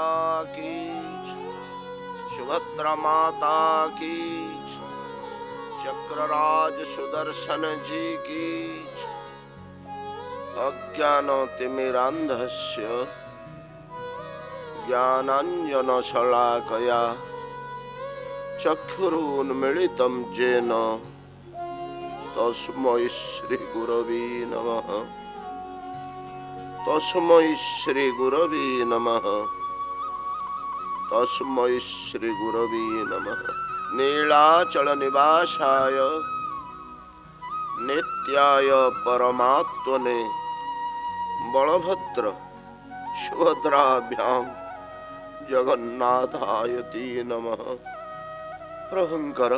मैया की, सुभद्रा माता की, चक्रराज सुदर्शन जी की, अज्ञानतिमिरान्धस्य ज्ञानाञ्जनशलाकया चक्षुरुन्मीलितं येन तस्मै श्रीगुरवे नमः। तस्मै श्रीगुरवे नमः। तस्मै श्रीगुरवे नमः। नीलाचल निवासाय नित्याय परमात्मने बलभद्र सुभद्राभ्यां जगन्नाथायति नमः। प्रभुंकर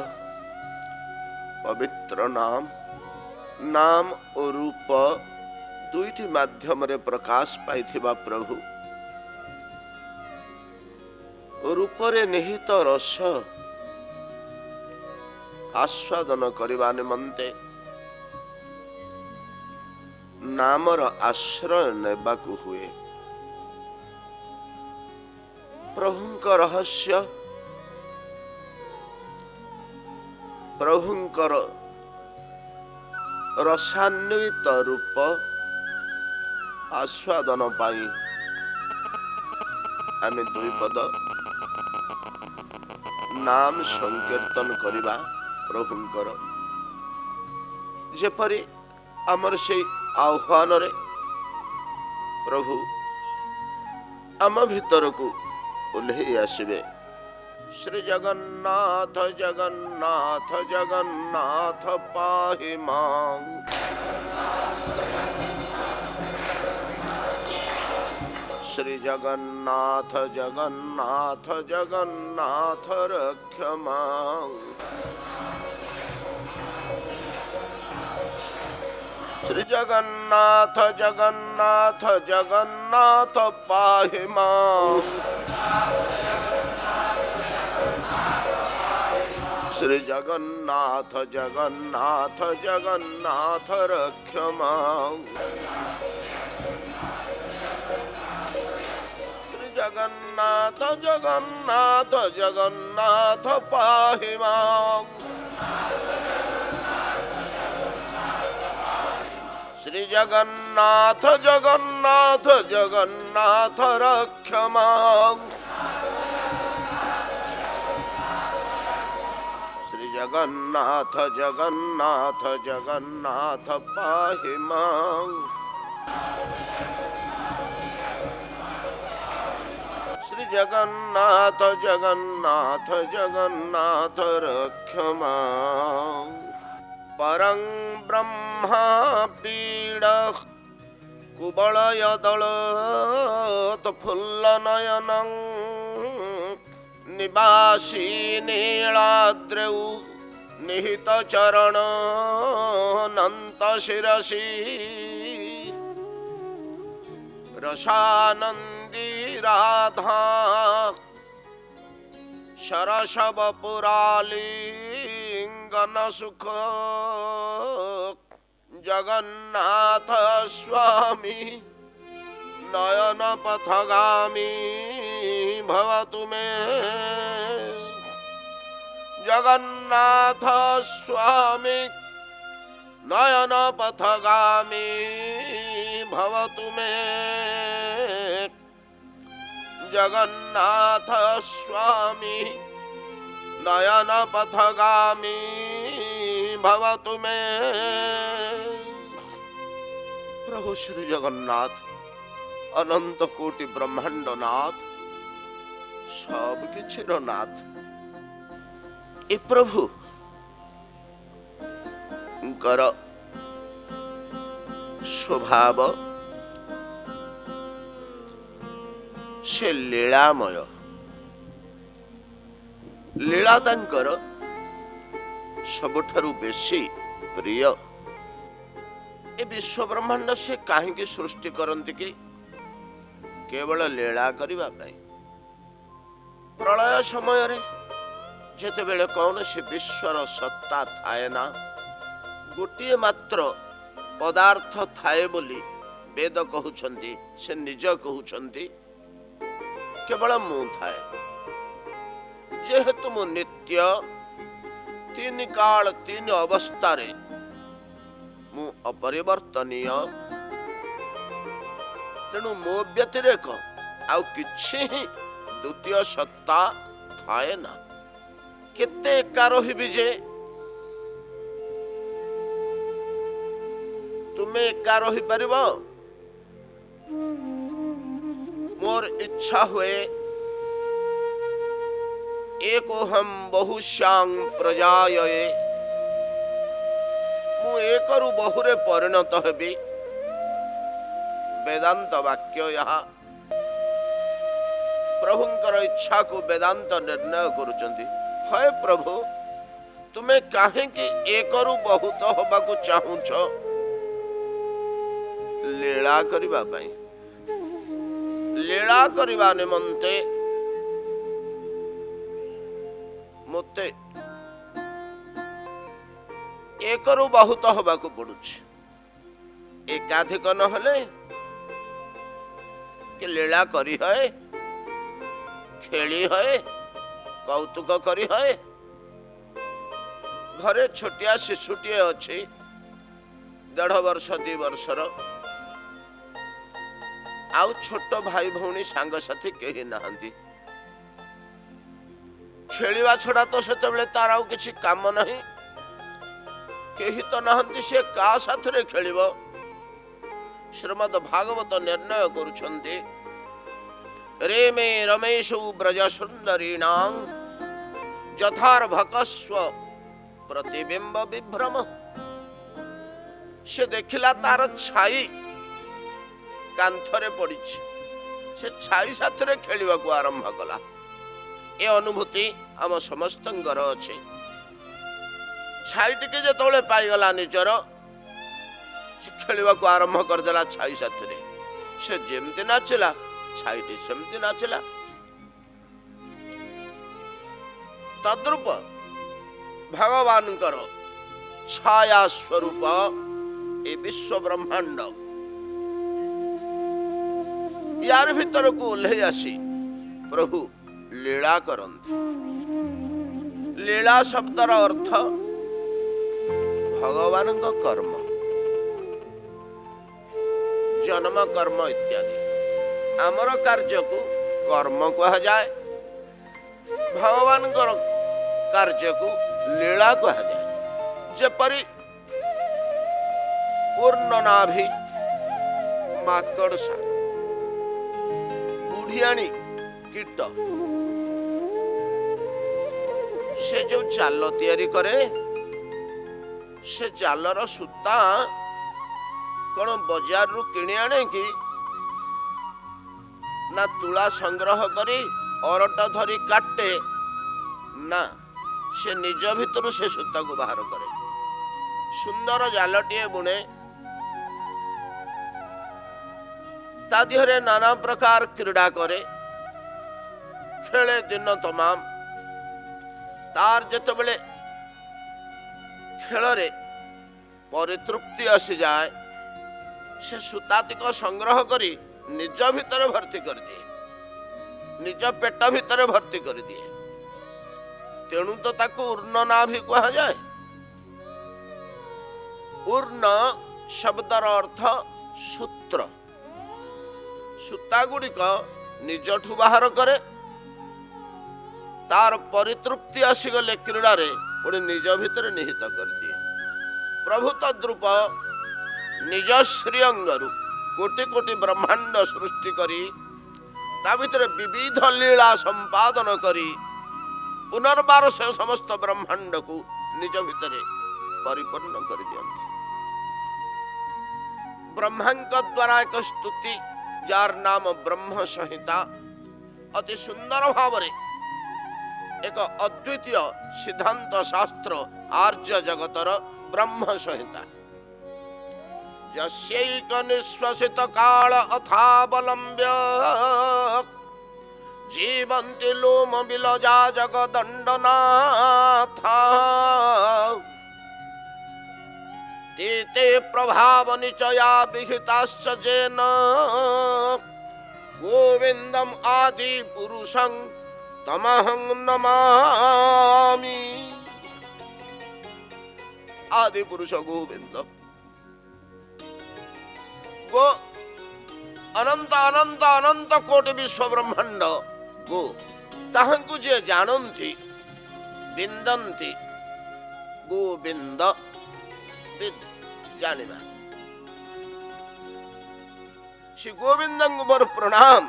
पवित्र नाम और रूप दुईटी माध्यम रे प्रकाश पाइथिबा प्रभु रूपरे निहित रस आस्वादन करने निमंते नामर आश्रय नेबाकु हुए। प्रभुंक रहस्य, प्रभुंकर रसान्वित रूप आस्वादन पाई आमे दुई पद नाम संकीर्तन करिबा। प्रभुंकर जेपरि आमर से आह्वान रे प्रभु आम भीतर को ओल्हे आसबे। श्री जगन्नाथ जगन्नाथ जगन्नाथ पाहि मां। श्री जगन्नाथ जगन्नाथ जगन्नाथ रक्ष मां। श्री जगन्नाथ जगन्नाथ जगन्नाथ पाहि मां। श्री जगन्नाथ जगन्नाथ जगन्नाथ रक्ष मां। श्री जगन्नाथ जगन्नाथ जगन्नाथ पाहि मां। श्री जगन्नाथ जगन्नाथ जगन्नाथ रक्ष मां। श्री जगन्नाथ जगन्नाथ जगन्नाथ पाहि मां। श्री जगन्नाथ जगन्नाथ जगन्नाथ रक्ष मां। परं ब्रह्मा पीड कुबलयदलत फुल्लनयनं निवासी नीलाद्रौ निहित चरण नंत शिरसी रसानंदी राधा शरशव पुरालिंगन सुख जगन्नाथ स्वामी नयन पथगामी भवतु मे। जगन्नाथ स्वामी नयन पथगामी भवतु मे। जगन्नाथ स्वामी नयन पथगामी भवतु मे। प्रभु श्री जगन्नाथ अनंत कोटि ब्रह्मांड नाथ सब किछिर नाथ। ए प्रभु कर स्वभाव से लीलामय। लीला तांकर सबठारु बेसी प्रिय। ए विश्व ब्रह्मांड से कहीं सृष्टि करती कि केवल लीला करने पाई। प्रलय समय जेते बेले कौन से विश्वर सत्ता थाए ना, गोटे मात्र पदार्थ थाए बोली वेद कहउछंती, से निज कहउछंती केवल मु थाए जेहेतु मु नित्य तीन काल तीन अवस्था रे मु अपरिवर्तनीय तेणु मो व्यतिरेक आउ किछि ही द्वितीय सत्ता थाए ना। केते एका रहिबि जे तुमे एका रहि परिबो। मोर इच्छा हुए एको हम बहुश्यां प्रजाये मु एकरु बहुरे परिणत हेबि। वेदांत वाक्य यहाँ प्रभुंकर इच्छा को वेदांत निर्णय करुचंती। हे प्रभु तुमे काहे कि एकरु बहुत होबाकु चाहुछ लीला करिबा पई। लीला करिबा निमंते मते एकरु बहुत होबाकु पड़ुछि। एकाधिक नहले कि लीला करी है खेली है कौतुक करी है। घरे छोटिया शिशुटीए अच्छी 1.5 वर्ष 2 वर्षर आउ छोट भाई भौणी सांग साथी केही नाहंती। खेलिवा छड़ा तो सेते बेले तार आउ किछि काम नहीं। केही तो नाहंती से का साथरे खेलिबो। श्रीमद् भागवत निर्णय करुछन्ति रे मे रमेशु ब्रज सुंदरीणां जथार्भकस्व प्रतिबिंब विभ्रम। से देखिला तार छाई कांथरे पड़ी से छाई साथरे खेलिबा को आरंभ कला। ए अनुभूति आम समस्तंकर अछि। छाई टिके जेतोले पाइगला निजर से खेलिबा को आरंभ कर देला छाई साथरे। से जेमति नाचिला छाईटी सेमती नाचिला। तद्रूप भगवानकर छाया स्वरूप ए विश्व ब्रह्मांड यार भीतर को ओल्हे आसी प्रभु लीला करंती। लीला शब्दर अर्थ भगवान कर्म जन्म कर्म इत्यादि। आमर कार्य को कर्म कहा जाए भगवान कार्य को लीला कहा जाए। जेपरी पूर्ण नाभि माकड़सा बुढ़ियाणी कीट से जो चाल तैयारी करे से चालर सूता कौन बाजार रु किणी आने कि ना तुला संग्रह करी औरट धरी काटे ना से निज भितर से सूता को बाहर करे। सुंदर जालटीए बुणे ता दिहरे नाना प्रकार क्रीड़ा करे खेले दिन तमाम। तार जेतेबेले खेल रे परितृप्ति आसी जाए से सूतातिक संग्रह करी निज भितर भर्ती कर दिए निज पेट भितर भर्ती कर दिए। तेणु तो ताको ऊर्ण नाभि कहा जाए। ऊर्ण शब्दर अर्थ सूत्र। सूता गुड़िक निजठू बाहर करे तार परितृप्ति आसीगले क्रीड़ा रे पुणी निज भितर निहित कर दिए। प्रभु तद्रूप निज श्रीअंगरु कोटि कोटि ब्रह्मांड सृष्टि करी ता भितर विविध लीला संपादन करी पुनर्बार से समस्त ब्रह्मांड को निज भितर परिपूर्ण कर दियंती। ब्रह्मांक द्वारा एक स्तुति जार नाम ब्रह्म संहिता अति सुंदर भाव एक अद्वितीय सिद्धांत शास्त्र आर्य जगतर ब्रह्म संहिता। यस्यैक निश्वसित काल अथावलंब्य जीवन्ति लोम बिलजा जगदण्डनाथा ते प्रभाव निचया विहिताश्च जेन गोविंदम आदि पुरुषं तमहं नमामि। आदि पुरुष गोविंद, गो अनंत अनंत अनंत कोटि विश्व ब्रह्मांड गो ताहंकु जे जानन्ति बिंदन्ति गोविंद विद जानिबा। श्री गोविंद मोर प्रणाम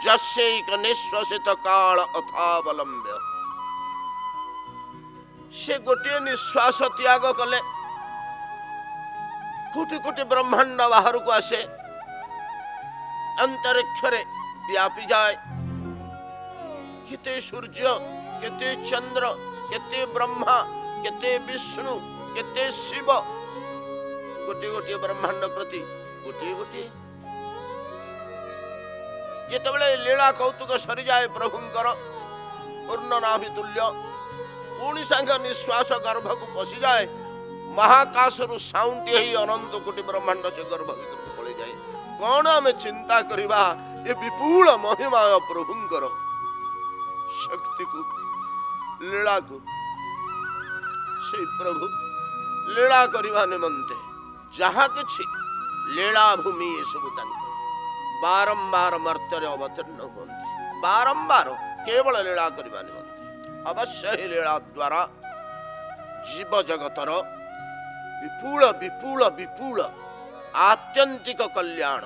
जस्यैक निश्वसित काल अथावलंब्य। से गोटे निश्वास त्याग कले कोटि कोटि ब्रह्मांड बाहर को आसे, अंतरिक्ष रे व्यापी जाए। केते सूर्य, केते चंद्र, केते ब्रह्मा, केते विष्णु, केते शिव, गोटे गोटे ब्रह्मांड प्रति गोटे गोटे। जितेबाला लीला कौतुक सरी जाए प्रभुंकर पूर्ण नाभि तुल्य, पुणी सांग निश्वास गर्भ को पशि जाए, महाकाश रु साउंटी ही अनंत कोटि ब्रह्मांड से गर्भ भीतर को पड़े जाए। कौन आम चिंता करिबा ये विपुल महिमा प्रभुंकर शक्ति को, लीला को। से प्रभु लीला करिबा निमंते जहा किछि लीला भूमि ये सब तांकर बारंबार मर्त्य अवतीर्ण होती, बारंबार केवल लीला करिबा निमंते। अवश्य ही लीला द्वारा जीव जगतर विपुल विपुल विपुल आत्यंतिक कल्याण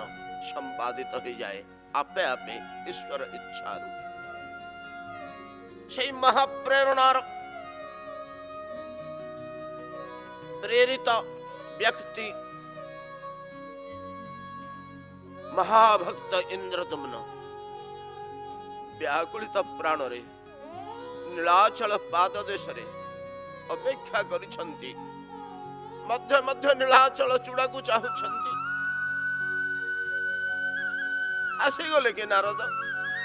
संपादित हो जाए आपे आपे ईश्वर इच्छा। से महाप्रेरणार प्रेरित व्यक्ति महाभक्त इंद्रदम्न व्याकुलित प्राण रे नीलाचल पाद देश रे अपेक्षा करिछंती, मध्य मध्य नीलाचल चूड़ा को चाहुछंती। आसी गले के नारद,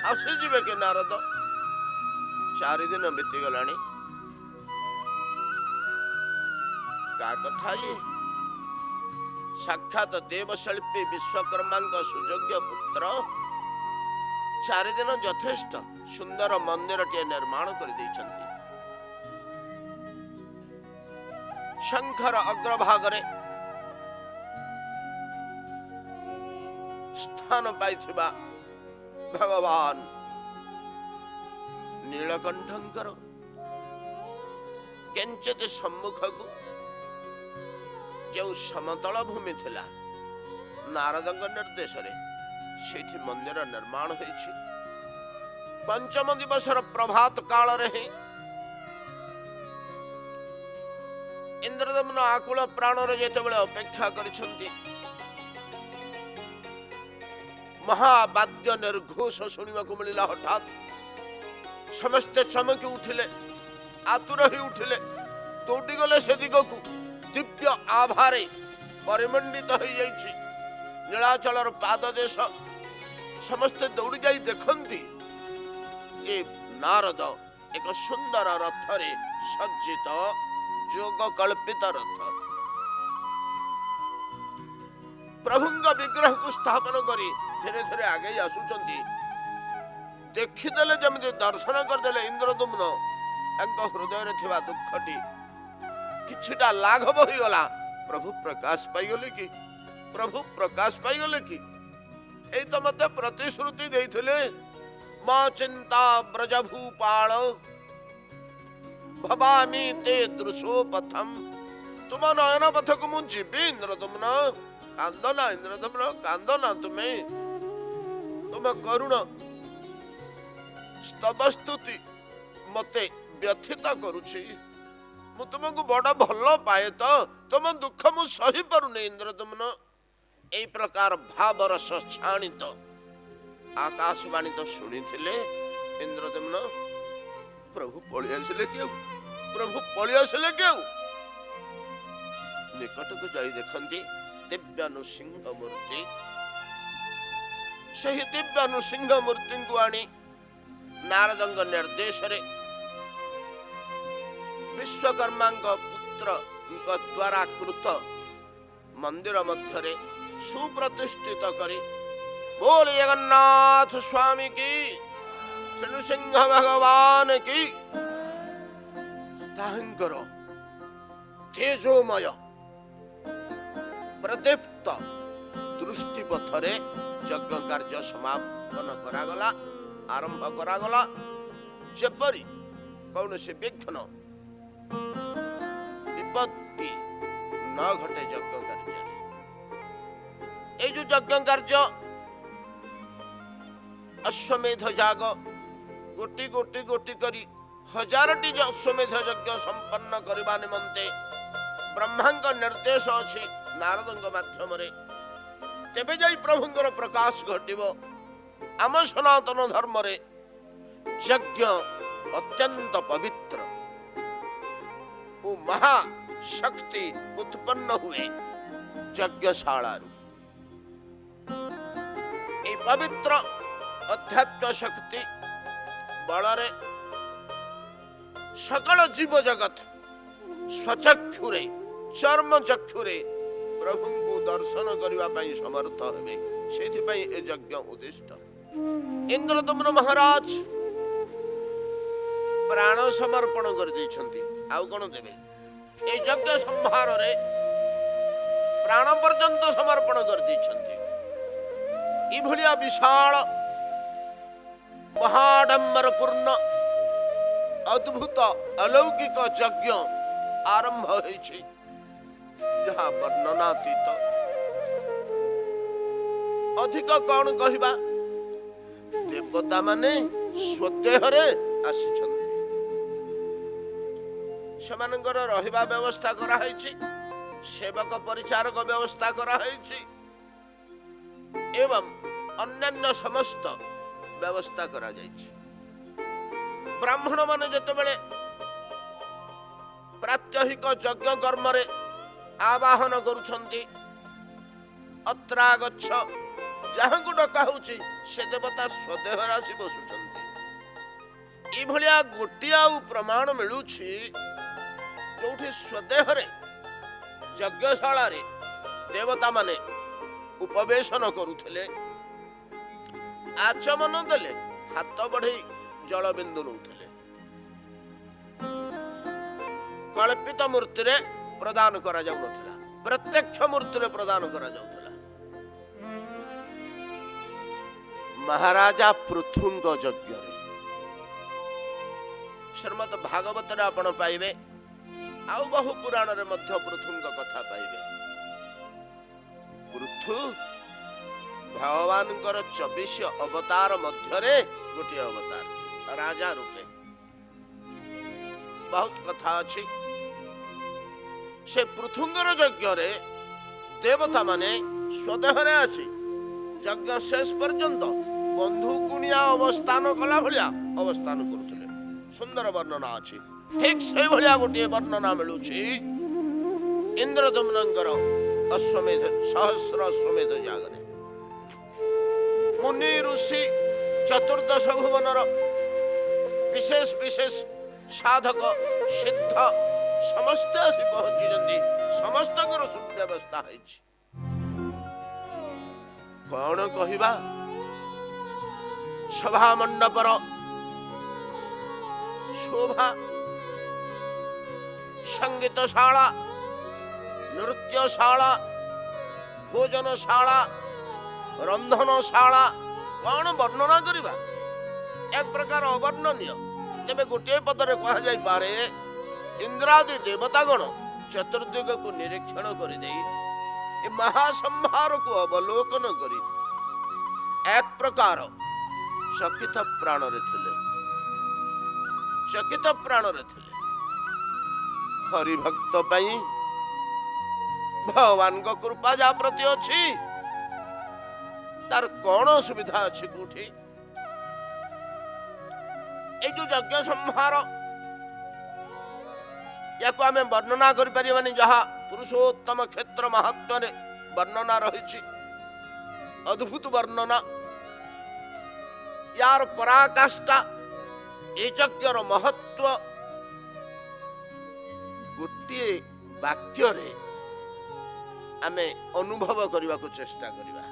आसी जिवे के नारद। 4 दिन बीती गलानी, का कथा ये? साक्षात देवशिल्पी विश्वकर्मा सुयोग्य पुत्र 4 दिन यथेष्ट सुंदर मंदिर टे निर्माण कर देइछंती। शंकर अग्रभागरे स्थान पाइथिबा भगवान नीलकंठंकर केंचित सम्मुख को जो समतल भूमि थिला नारदंग निर्देश रे सेठी मंदिर निर्माण होइछि। पंचम दिवसर प्रभात काल रे इंद्रदम्न आकुल प्राण रे जेतेबेले अपेक्षा करिसंती, महावाद्य निर्घोष सुनिबा को मिलिला। हठात समस्ते चमकी उठिले, आतुर ही उठिले, दौड़ी गले से दिग को। दिव्य आभारे परिमंडित हो जाइछि नीलाचलर पाद देश। समस्ते दौड़ी जाई देखंती जे नारद एक सुंदर रथ रे सज्जित जोग कल्पित रथ प्रभुंग विग्रह को स्थापन करी धीरे धीरे आगे आसुचंती। देखिदेले जमिति दर्शन करदेले इंद्रदम्न तांको हृदय रे थिबा दुखटी किछटा लाघव हो गला। प्रभु प्रकाश पाइगले कि, प्रभु प्रकाश पाइगले कि। एई तो मते प्रतिश्रुति देइथिले, मा चिंता ब्रजभूपाल भवामी ते दृशो पथम। तुम नयन पथ को मु जीवी इंद्रदम्न, कांदना इंद्रदम्न, कांदना तुम करुण स्तवस्तुति मते व्यथित करुछि। मु तुमको बड़ा भल पाए तो तुम दुख मु सही पारुने इंद्रदम्न। एई प्रकार भाव रस छाणित आकाशवाणी तो शुणी थिले इंद्रदम्न। प्रभु पळि आसिले केउ, प्रभु पळि आसिले केउ। निकट को जाई देखंती दिव्यानुसिंह मूर्ति। सही दिव्यानुसिंह मूर्ति को आनी नारदंग निर्देश रे विश्वकर्मा पुत्र द्वारा कृत मंदिर मध्य सुप्रतिष्ठित करी बोल जगन्नाथ स्वामी की, नृसिंह भगवान की। ताहंकर तेजोमय प्रदीप्त दृष्टि पथरे यज्ञ कार्य समापन करागला, आरंभ करागला। जेपरी कौन से विघ्न विपत्ति न घटे यज्ञ कार्य। जो यज्ञ कार्य अश्वमेध याग गोटी गोटी गोटी करी 1000टी अश्वमेध यज्ञ संपन्न करने निमंते ब्रह्मांग निर्देश अच्छी नारद माध्यम तेबे जाई प्रभुंर प्रकाश घटिव। आम सनातन धर्म रे यज्ञ अत्यंत पवित्र और महाशक्ति उत्पन्न हुए यज्ञशाला। पवित्र अध्यात्म शक्ति बलरे सकल जीव जगत स्वचक्षुरे चर्म चक्षुरे प्रभु को दर्शन करने समर्थ हे। से यज्ञ उद्दिष्ट। इंद्रदम्न महाराज प्राण समर्पण कर देछंती। आउ कोन देबे? ए यज्ञ संहार रे प्राण पर्यंत समर्पण कर देछंती। ई भलिया विशाल महाडंबर पूर्ण अद्भुत अलौकिक यज्ञ आरंभ होइछि, जहा वर्णनातीत। अधिक कौन कहिबा? देवता माने स्वदेहरे आसिछन्ति। सेमानकर रहिबा व्यवस्था करा हैछि, सेवक परिचारक व्यवस्था करा हैछि एवं अन्यान्य समस्त व्यवस्था करा जाइछि। ब्राह्मण माने जेतेबेले प्रात्यहिक यज्ञ कर्म रे आवाहन करुछन्ति, अत्रागच्छ जहाँ को डका होछि से देवता स्वदेह आसी बसुछन्ति। ई भलिया गोटिया प्रमाण मिलुछि जोठी स्वदेह रे यज्ञशाला रे देवता माने उपवेशन करुथले, आचमन देले हाथ बढ़े जल बिंदु नौथले, कल्पित मूर्ति रे प्रदान करा जाउ नथिला, प्रत्यक्ष मूर्ति रे प्रदान करा जाउथला। महाराजा पृथुंग यज्ञ रे श्रीमद् भागवत रे आपण पाइबे, आउ बहु पुराण रे मध्य पृथुंग कथा पाइबे। पृथु भगवान 24 अवतार मध्य गोटे अवतार राजा रूपे। बहुत कथा अच्छी। से पृथुंगर यज्ञ रे देवता माने स्वदेह रे आसी यज्ञ शेष पर्यंत बंधु कुनिया अवस्थान कला भलिया अवस्थान करुथले। सुंदर वर्णना अछि। ठीक से भलिया गोटे वर्णना मिलुछि इंद्रदम्नंकर अश्वमेध सहस्र अश्वमेध यागरे। मुनि ऋषि चतुर्दश भुवनर विशेष विशेष साधक सिद्ध समस्त आसी पहुंची, समस्त सुव्यवस्था है। कौन कहिबा? सभा मंडपर शोभा, संगीतशाला, नृत्यशाला, भोजनशाला, रंधनशाला, कौन वर्णना करिबा? एक प्रकार अवर्णनीय। तेबे गोटे पदरे कहा जाई पारे इंद्रादि देवतागण चतुर्दिग को निरीक्षण करि देई ए महासंहार को अवलोकन करी एक प्रकार चकित प्राण रे थिले, चकित प्राण रे थिले। हरि भक्त पई भगवान को कृपा जा प्रति अछि, तार कौन सुविधा अच्छी कोठी? ए जो यज्ञ संहार या को आमे वर्णना करि परिबानी, जहा पुरुषोत्तम क्षेत्र महत्व रे वर्णना रहिछि। अद्भुत वर्णना, यार पराकाष्ठा, ए यज्ञर महत्व गोटे वाक्य रे आमे अनुभव करबा को चेष्टा करिबा।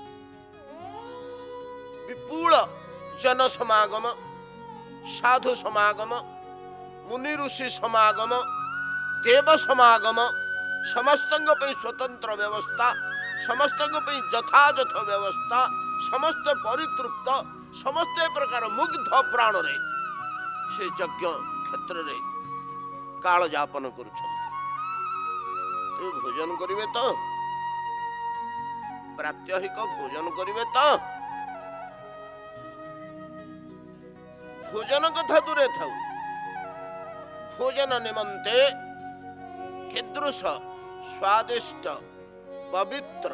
विपुल जन समागम, साधु समागम, मुनि ऋषि समागम, देव समागम, समस्त स्वतंत्र व्यवस्था, समस्त यथायथ व्यवस्था, समस्त परितृप्त, समस्त प्रकार मुग्ध प्राण रे से यज्ञ क्षेत्र रे काल यापन करुछंती। तो भोजन करिवे तो प्रात्यहिक भोजन करिवे तो भोजन कथा दूरे थाउ, भोजन निमंते कीदृश स्वादिष्ट पवित्र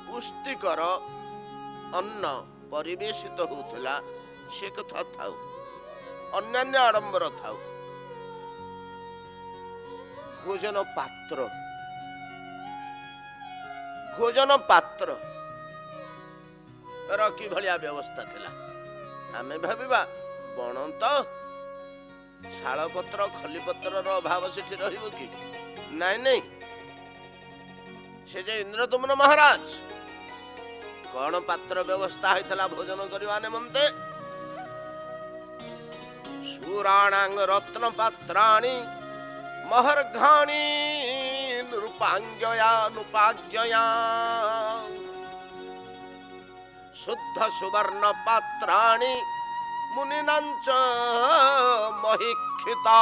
पुष्टिकर अन्न परिवेशित होउथला से कथा थाउ, अन्यान्य आडंबर थाउ। भोजन पात्र, भोजन पात्र रकी भलिया व्यवस्था थिला। आमे भाबिबा बण तो शाल पत्र खली पत्र अभाव सेठी रहिबो कि नाई नहीं। से जे इंद्रदुम्न महाराज कौन पात्र व्यवस्था होता भोजन करने निमंते? शूराणांग रत्न पात्राणि महर्घाणि नृपांग्यया नुपाग्यया शुद्ध सुवर्ण पात्राणि मुनिनांच महिक्षिता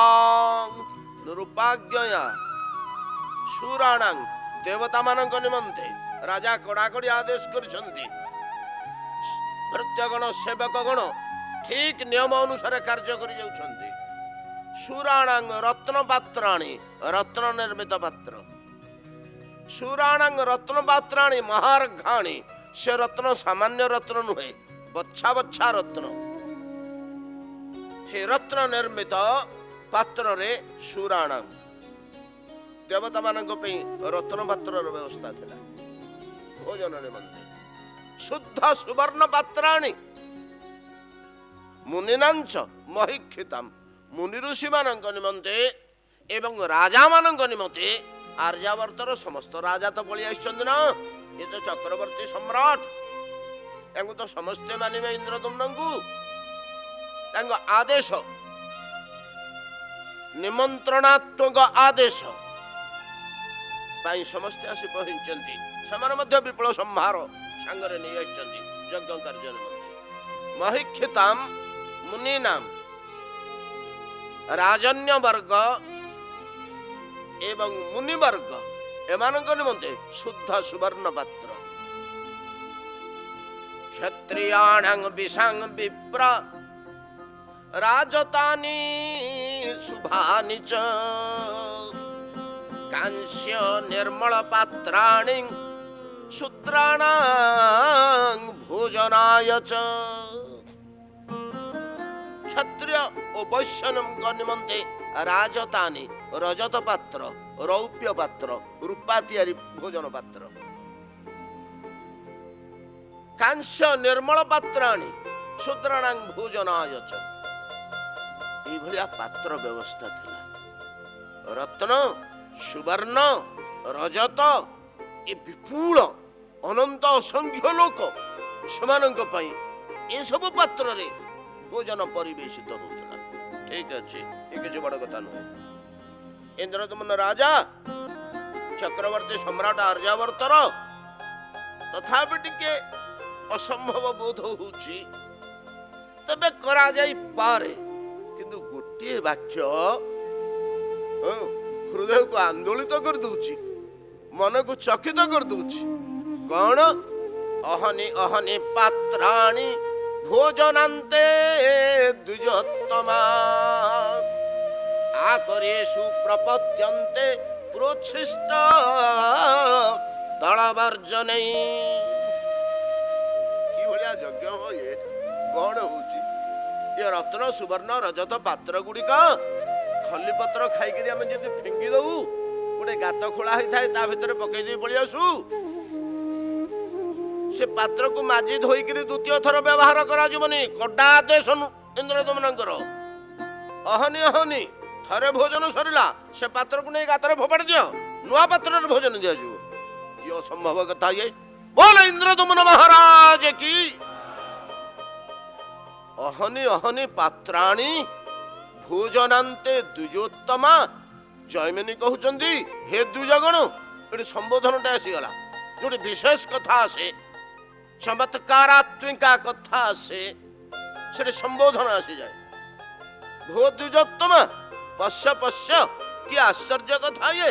नृपाग्यया। शूराणांग देवता मानक निमंते राजा कड़ाकड़ी आदेश करछंती। भृत्यगण सेवकगण ठीक नियम अनुसार कार्य करि जाउछंती। शूराणांग रत्न पात्राणि रत्न निर्मित पात्र, शूराणांग रत्न पात्राणि महार्घाणि से रत्न सामान्य रत्न नुहे, बच्छा बच्छा रत्न। से रत्न निर्मित पात्र रे शूराणांग देवता मानक पे रत्न पात्र व्यवस्था थिला भोजन निमंते। शुद्ध सुवर्ण पात्राणि मुनिनांच महिक्षिताम मुनि ऋषि मानक निमंते एवं राजा मानक निमंते। आर्यावर्तर समस्त राजा तो पलि आइछन्ति ना, ये तो चक्रवर्ती सम्राट, एंगु तो समस्ते मानिबे इंद्रदुम्नंकु। तांको आदेश निमंत्रणात्मक आदेश पाई समस्ते आसी पहुंचंती। समान मध्य विपुल संहार सांगरे नहीं आइछन्ति यज्ञ कार्य निमंते। महिक्षिताम मुनीनाम राजन्य वर्ग एवं मुनि वर्ग एमानक निमंते शुद्ध सुवर्ण पात्र। क्षत्रियाणां विषांग विप्र राजतानि शुभानि च कांस्य निर्मल पात्राणि शूद्राणां भोजनाय च। क्षत्रिय और वैश्यनम निमंते राजतानि रजत पात्र, रौप्य पात्र, रूपा तियारी भोजन पात्र। कांस्य निर्मल पात्राणि शूद्राणां भोजनाय च। ई भलिया पात्र व्यवस्था थिला। रत्न सुवर्ण रजत ए विपुल अनंत असंख्य लोक समानक पई ए सब पात्र रे भोजन परिवेशित होता। ठीक अच्छे, ये किसी बड़ कथा नुहे। इंद्रदुम्न राजा चक्रवर्ती सम्राट आर्यावर्तर तथापि टिके असंभव बोध होउची तबे करा जाई पारे, किंतु गोटे वाक्य हृदय को आंदोलित कर दूची, मन को चकित कर दूची। कौन? अहनि अहनि पात्राणि भोजनान्ते द्विजोत्तमा आकरेषु प्रपद्यन्ते प्रोच्छिष्ट दलवर्जनै। कि भलिया यज्ञ हो ये? कौन होची ये रत्न सुवर्ण रजत पात्र गुड़िक खली पत्र खाई आम जब फिंगी दऊ गोटे गात खोला होता है ता भीतर पकई पलि आसू से पात्र को माजी धोईक द्वितीय थर व्यवहार करानी कड़ा आदेश इंद्रदुम्नंकर। अहनि अहनि थरे भोजन सरला से पात्र को नहीं गातर फोपाड़ दियो, नुआ पात्र भोजन दिया ये असंभव कथा। ये बोल इंद्रदुम्न महाराज की। ଅହନି ଅହନି ପାତ୍ରାଣୀ ଭୋଜନାନ୍ତେ ଦ୍ୱିଜୋତ୍ତମା। ଜୈମିନୀ କହୁଛନ୍ତି ହେ ଦ୍ୱିଜଗଣ, ଏଠି ସମ୍ବୋଧନଟା ଆସିଗଲା। ଯୋଉଠି ବିଶେଷ କଥା ଆସେ, ଚମତ୍କାରାତ୍ମିକା କଥା ଆସେ, ସେଠି ସମ୍ବୋଧନ ଆସିଯାଏ। ଭୋ ଦ୍ୱିଜୋତ୍ତମା, ପଶ୍ୟ ପଶ୍ୟ, କି ଆଶ୍ଚର୍ଯ୍ୟ କଥା ଇଏ।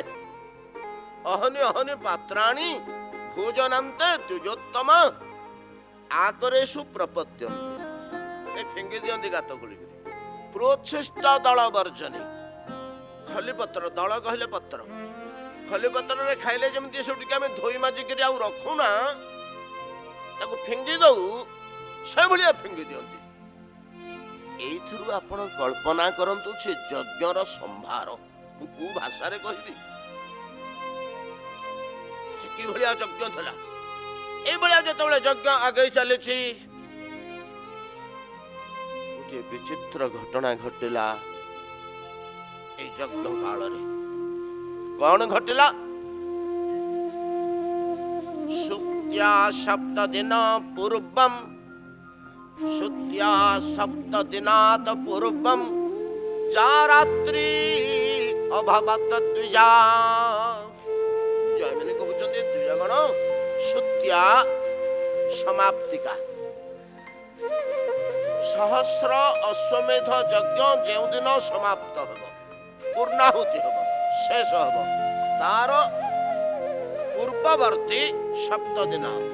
ଅହନି ଅହନି ପାତ୍ରାଣୀ ଭୋଜନାନ୍ତେ ଦ୍ୱିଜୋତ୍ତମା ଆକରେଷୁ ପ୍ରପଦ୍ୟନ୍ତେ। ଏ ଫିଙ୍ଗି ଦିଅନ୍ତି ଗାତ ଖୋଳିକିରି। ପ୍ରୋଚ୍ଛିଷ୍ଟ ଦଳ ବର୍ଜନୀ। ଖଲିପତ୍ର, ଦଳ କହିଲେ ପତ୍ର, ଖଲିପତ୍ରରେ ଖାଇଲେ ଯେମିତି ସେଠିକି ଆମେ ଧୋଇ ମାଜିକିରି ଆଉ ରଖୁନା, ତାକୁ ଫିଙ୍ଗି ଦଉ, ସେଭଳିଆ ଫିଙ୍ଗି ଦିଅନ୍ତି। ଏଇଥିରୁ ଆପଣ କଳ୍ପନା କରନ୍ତୁ ସେ ଯଜ୍ଞର ସମ୍ଭାର ମୁଁ କୋଉ ଭାଷାରେ କହିବି। ସେ କିଭଳିଆ ଯଜ୍ଞ ଥିଲା। ଏଇଭଳିଆ ଯେତେବେଳେ ଯଜ୍ଞ ଆଗେଇ ଚାଲିଛି, ଗୋଟିଏ ବିଚିତ୍ର ଘଟଣା ଘଟିଲା ଏଇ ଯଜ୍ଞ କାଳରେ। କଣ ଘଟିଲା? ସୁତ୍ୟା ସପ୍ତ ଦିନ ପୂର୍ବମ୍, ସୁତ୍ୟା ସପ୍ତ ଦିନାତ ପୂର୍ବମ୍ ଯା ରାତ୍ରି ଅଭବତ ଦ୍ୱିଜା। ଜୈମିନୀ କହୁଛନ୍ତି ଦ୍ୱିଜଗଣ, ସୁତ୍ୟା ସମାପ୍ତିକା। ସହସ୍ର ଅଶ୍ୱମେଧ ଯଜ୍ଞ ଯେଉଁଦିନ ସମାପ୍ତ ହେବ, ପୂର୍ଣ୍ଣାହୁତି ହେବ, ଶେଷ ହେବ, ତାର ପୂର୍ବବର୍ତ୍ତୀ ସପ୍ତ ଦିନାଥ